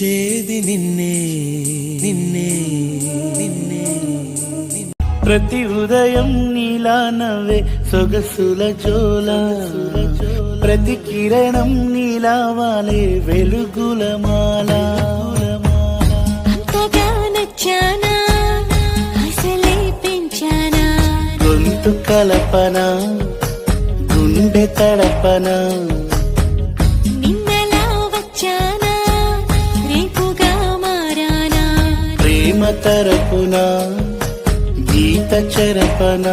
పిలిచేది నిన్నే నిన్నే నిన్నే ప్రతి ఉదయం నీలా నవ్వే సొగసుల జోల ప్రతి కిరణం నీలా వాలే వెలుగుల మాల గొంతు కలపన గుండె తడపన ప్రేమ తరపున గీత చరపన